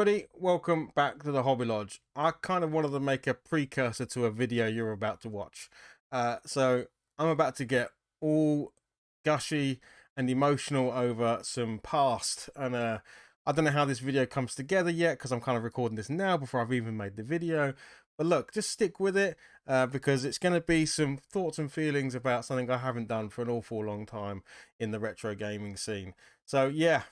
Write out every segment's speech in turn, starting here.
everybody, welcome back to the Hobby Lodge. I kind of wanted to make a precursor to a video you're about to watch. So I'm about to get all gushy and emotional over some past, and I don't know how this video comes together yet because I'm kind of recording this now before I've even made the video. But look, just stick with it because it's going to be some thoughts and feelings about something I haven't done for an awful long time in the retro gaming scene. So yeah,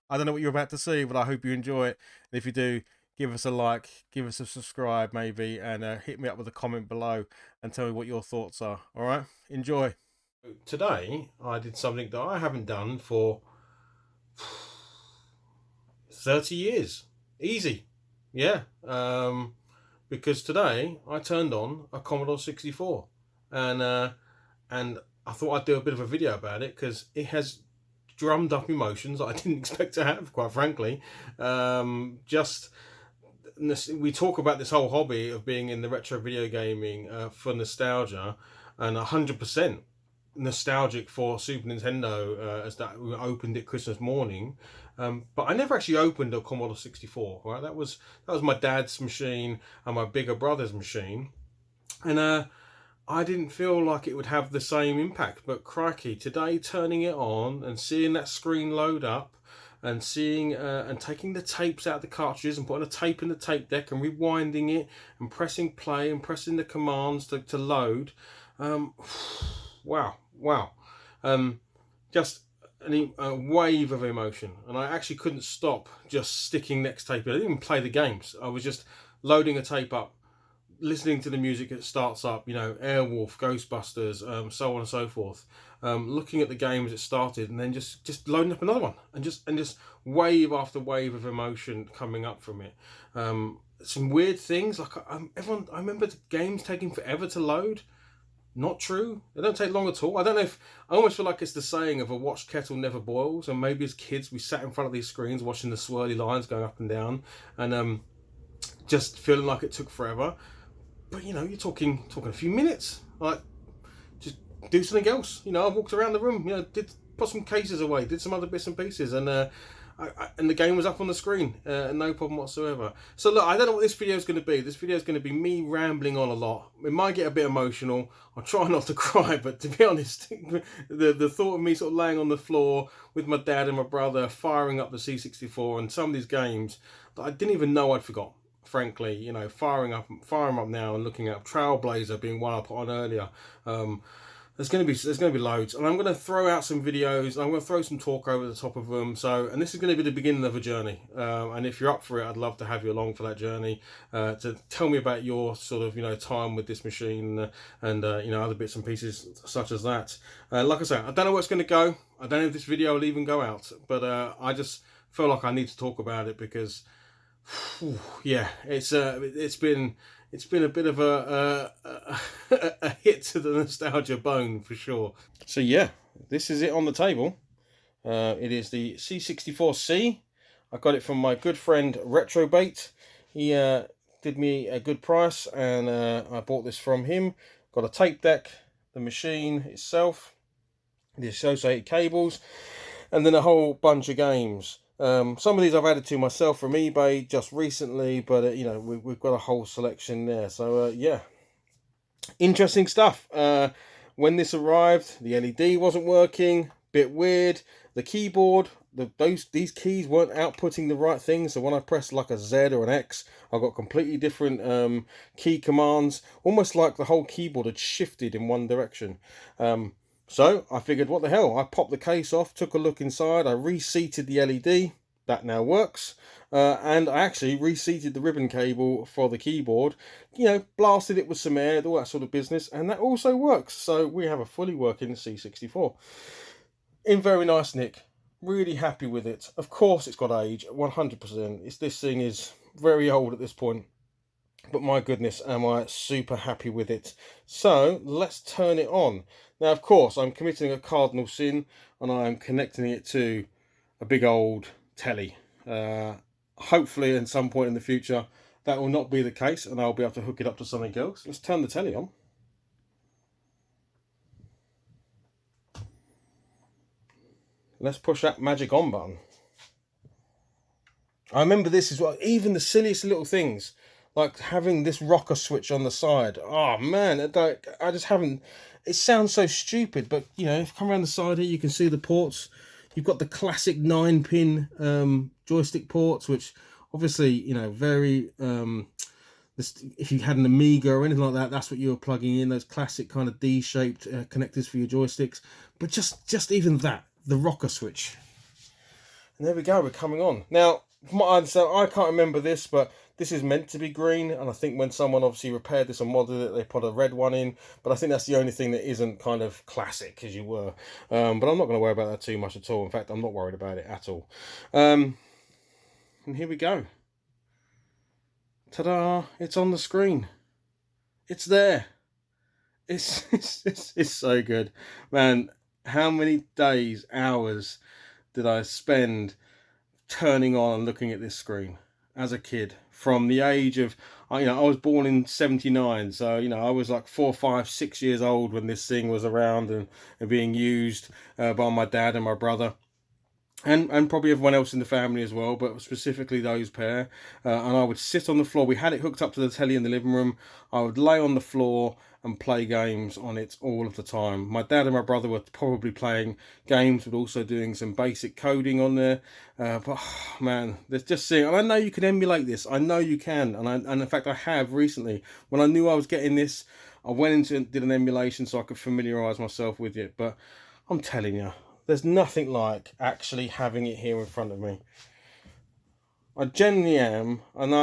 I don't know what you're about to see, but I hope you enjoy it. And if you do, give us a like, give us a subscribe maybe, and hit me up with a comment below and tell me what your thoughts are. All right, enjoy. Today, I did something that I haven't done for 30 years. Easy. Yeah. Because today I turned on a Commodore 64, and I thought I'd do a bit of a video about it because it has drummed up emotions that I didn't expect to have, quite frankly. Just we talk about this whole hobby of being in the retro video gaming for nostalgia, and 100% nostalgic for Super Nintendo as that we opened it Christmas morning. But I never actually opened a Commodore 64. Right, that was my dad's machine and my bigger brother's machine, and I didn't feel like it would have the same impact. But crikey, today turning it on and seeing that screen load up and seeing and taking the tapes out of the cartridges and putting a tape in the tape deck and rewinding it and pressing play and pressing the commands to load, wow, just a wave of emotion. And I actually couldn't stop just sticking next tape in. I didn't even play the games. I was just loading a tape up, listening to the music that starts up, Airwolf, Ghostbusters, so on and so forth. Looking at the game as it started, and then just loading up another one, and just wave after wave of emotion coming up from it. Some weird things like I remember the games taking forever to load. Not true. They don't take long at all. I don't know if I almost feel like it's the saying of a watched kettle never boils, and maybe as kids we sat in front of these screens watching the swirly lines going up and down, and just feeling like it took forever. But you're talking a few minutes. Like, just do something else. I walked around the room. Did put some cases away, did some other bits and pieces, and and the game was up on the screen, no problem whatsoever. So look, I don't know what this video is going to be. This video is going to be me rambling on a lot. It might get a bit emotional. I'll try not to cry, but to be honest, the thought of me sort of laying on the floor with my dad and my brother firing up the C64 and some of these games that I didn't even know I'd forgot. Frankly, firing up now and looking at Trailblazer being one I put on earlier. There's going to be loads, and I'm going to throw out some videos. I'm going to throw some talk over the top of them. And this is going to be the beginning of a journey. And if you're up for it, I'd love to have you along for that journey to tell me about your sort of time with this machine and other bits and pieces such as that. Like I say, I don't know where it's going to go. I don't know if this video will even go out, but I just feel like I need to talk about it because. Yeah, it's been a bit of a hit to the nostalgia bone for sure. So yeah, this is it on the table. It is the C64C. I got it from my good friend Retrobait. He did me a good price, and I bought this from him. Got a tape deck, the machine itself, the associated cables, and then a whole bunch of games. Some of these I've added to myself from eBay just recently, but we've got a whole selection there. So yeah, interesting stuff. When this arrived, the LED wasn't working, bit weird. The keyboard, these keys weren't outputting the right thing. So when I pressed like a Z or an X, I got completely different key commands, almost like the whole keyboard had shifted in one direction. So I figured, what the hell? I popped the case off, took a look inside, I reseated the LED, that now works, and I actually reseated the ribbon cable for the keyboard, blasted it with some air, all that sort of business, and that also works. So we have a fully working C64. In very nice nick, really happy with it. Of course it's got age, 100%. This thing is very old at this point. But my goodness, am I super happy with it. So let's turn it on. Now, of course, I'm committing a cardinal sin, and I'm connecting it to a big old telly. Hopefully, at some point in the future, that will not be the case, and I'll be able to hook it up to something else. Let's turn the telly on. Let's push that magic on button. I remember this as well. Even the silliest little things, like having this rocker switch on the side. Oh man, I just haven't. It sounds so stupid, but you know, if you come around the side here, you can see the ports. You've got the classic 9-pin joystick ports, which obviously you know very. If you had an Amiga or anything like that, that's what you were plugging in. Those classic kind of D-shaped connectors for your joysticks. But just even that, the rocker switch. And there we go, we're coming on. Now, from what I understand, I can't remember this, but this is meant to be green, and I think when someone obviously repaired this and modded it, they put a red one in, but I think that's the only thing that isn't kind of classic, as you were. But I'm not going to worry about that too much at all. In fact, I'm not worried about it at all. And here we go. Ta-da! It's on the screen. It's there. It's so good. Man, how many days, hours did I spend turning on and looking at this screen as a kid? From the age of, you know, I was born in '79, so you know I was like 4, 5, 6 years old when this thing was around and being used by my dad and my brother. And probably everyone else in the family as well, but specifically those pair. And I would sit on the floor. We had it hooked up to the telly in the living room. I would lay on the floor and play games on it all of the time. My dad and my brother were probably playing games, but also doing some basic coding on there. But oh, man, there's just seeing, and I know you can emulate this. I know you can, and in fact I have recently. When I knew I was getting this, I went into and did an emulation so I could familiarise myself with it. But I'm telling you, there's nothing like actually having it here in front of me. I genuinely am, and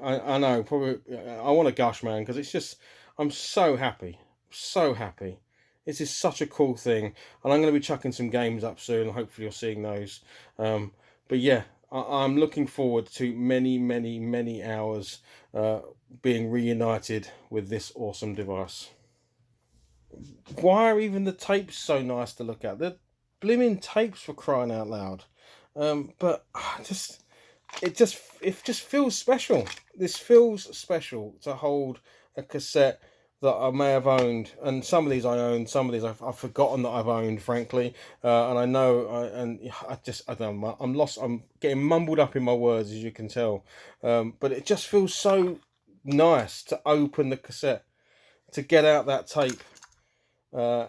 I know probably I want to gush, man, because it's just I'm so happy, so happy. This is such a cool thing, and I'm going to be chucking some games up soon. Hopefully, you're seeing those. But yeah, I'm looking forward to many, many, many hours being reunited with this awesome device. Why are even the tapes so nice to look at? They're blimmin' tapes, for crying out loud. But just it just feels special. This feels special to hold a cassette that I may have owned, and some of these I own, some of these I've forgotten that I've owned, frankly. And I know, and yeah, I don't know, I'm lost. I'm getting mumbled up in my words, as you can tell. But it just feels so nice to open the cassette, to get out that tape. Uh,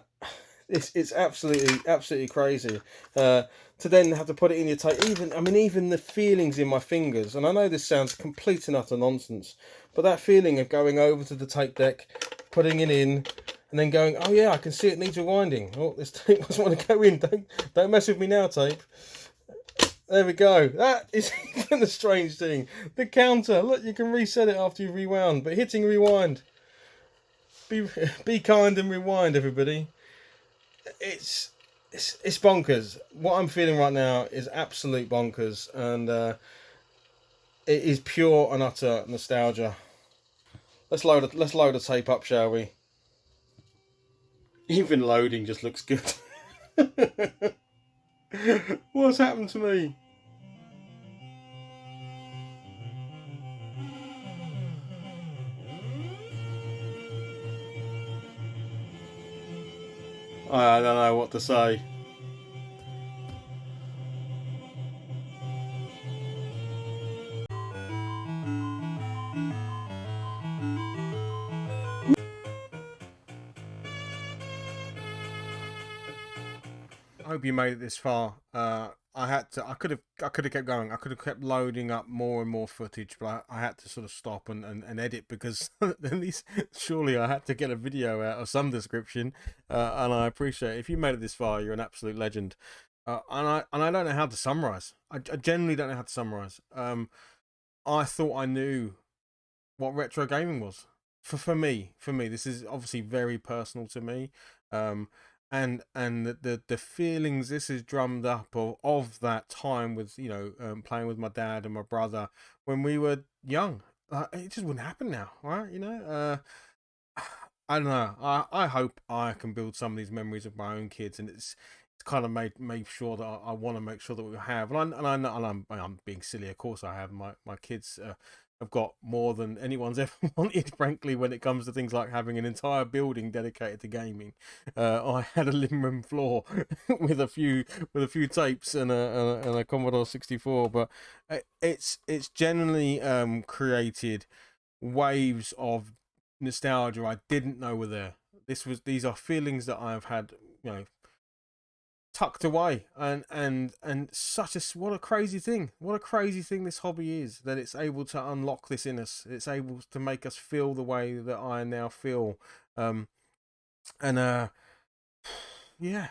it's absolutely crazy. To then have to put it in your tape. Even the feelings in my fingers. And I know this sounds complete and utter nonsense, but that feeling of going over to the tape deck, putting it in, and then going, oh yeah, I can see it needs rewinding. Oh, this tape doesn't want to go in. Don't mess with me now, tape. There we go. That is even the strange thing. The counter. Look, you can reset it after you rewound, but hitting rewind. Be kind and rewind, everybody. It's bonkers. What I'm feeling right now is absolute bonkers, and it is pure and utter nostalgia. Let's load a tape up, shall we? Even loading just looks good. What's happened to me? I don't know what to say. I hope you made it this far. I had to. I could have kept going. I could have kept loading up more and more footage, but I had to sort of stop and edit because at least surely I had to get a video out of some description. And I appreciate it. If you made it this far, you're an absolute legend. And I don't know how to summarize. I genuinely don't know how to summarize. I thought I knew what retro gaming was. For me, this is obviously very personal to me. Um, and the feelings this is drummed up of that time with playing with my dad and my brother when we were young. It just wouldn't happen now, right? I don't know. I hope I can build some of these memories of my own kids, and it's kind of made sure that I want to make sure that we have. And I'm being silly, of course. I have my kids. have got more than anyone's ever wanted, frankly, when it comes to things like having an entire building dedicated to gaming. I had a living room floor with a few tapes and a Commodore 64, but it's generally created waves of nostalgia I didn't know were there. These are feelings that I've had, tucked away, and such a what a crazy thing, this hobby is, that it's able to unlock this in us. It's able to make us feel the way that I now feel, and yeah,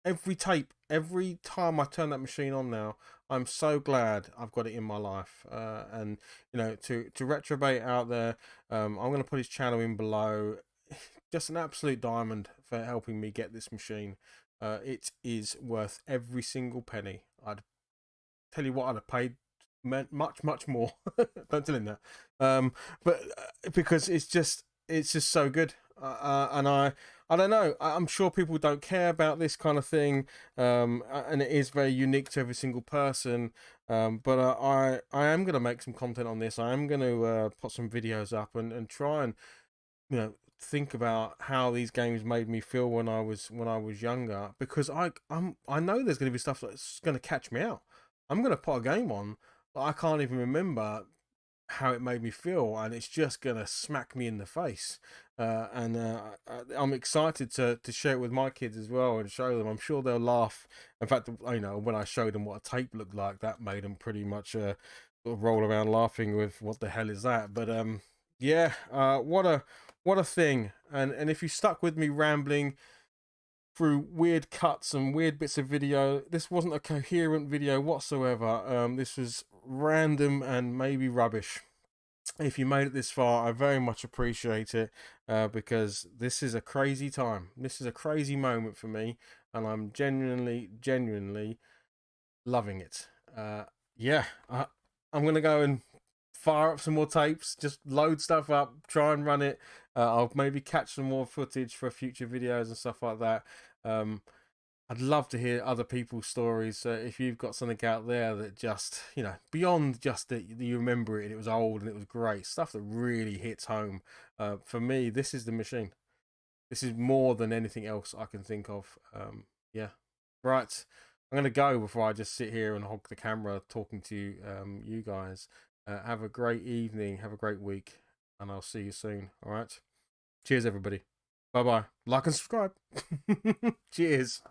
every time I turn that machine on now, I'm so glad I've got it in my life. And to retrobate out there, I'm going to put his channel in below. Just an absolute diamond for helping me get this machine. It is worth every single penny. I'd tell you what, I'd have paid much more. Don't tell him that. But because it's just so good. And I don't know. I'm sure people don't care about this kind of thing, and it is very unique to every single person. But I am going to make some content on this. I am going to put some videos up and try and think about how these games made me feel when I was younger, because I know there's going to be stuff that's going to catch me out. I'm going to put a game on but I can't even remember how it made me feel, and it's just gonna smack me in the face. And I'm excited to share it with my kids as well and show them. I'm sure they'll laugh. In fact, when I showed them what a tape looked like, that made them pretty much sort of roll around laughing with what the hell is that. But yeah, what a thing. And if you stuck with me rambling through weird cuts and weird bits of video, this wasn't a coherent video whatsoever. This was random and maybe rubbish. If you made it this far, I very much appreciate it, because this is a crazy time. This is a crazy moment for me, and I'm genuinely loving it. Yeah, I'm gonna go and fire up some more tapes, just load stuff up, try and run it. I'll maybe catch some more footage for future videos and stuff like that. I'd love to hear other people's stories. So if you've got something out there that just, beyond just that you remember it and it was old and it was great, stuff that really hits home. For me, this is the machine. This is more than anything else I can think of. Yeah. Right. I'm going to go before I just sit here and hog the camera talking to you guys. Have a great evening. Have a great week. And I'll see you soon. All right. Cheers, everybody. Bye bye. Like and subscribe. Cheers.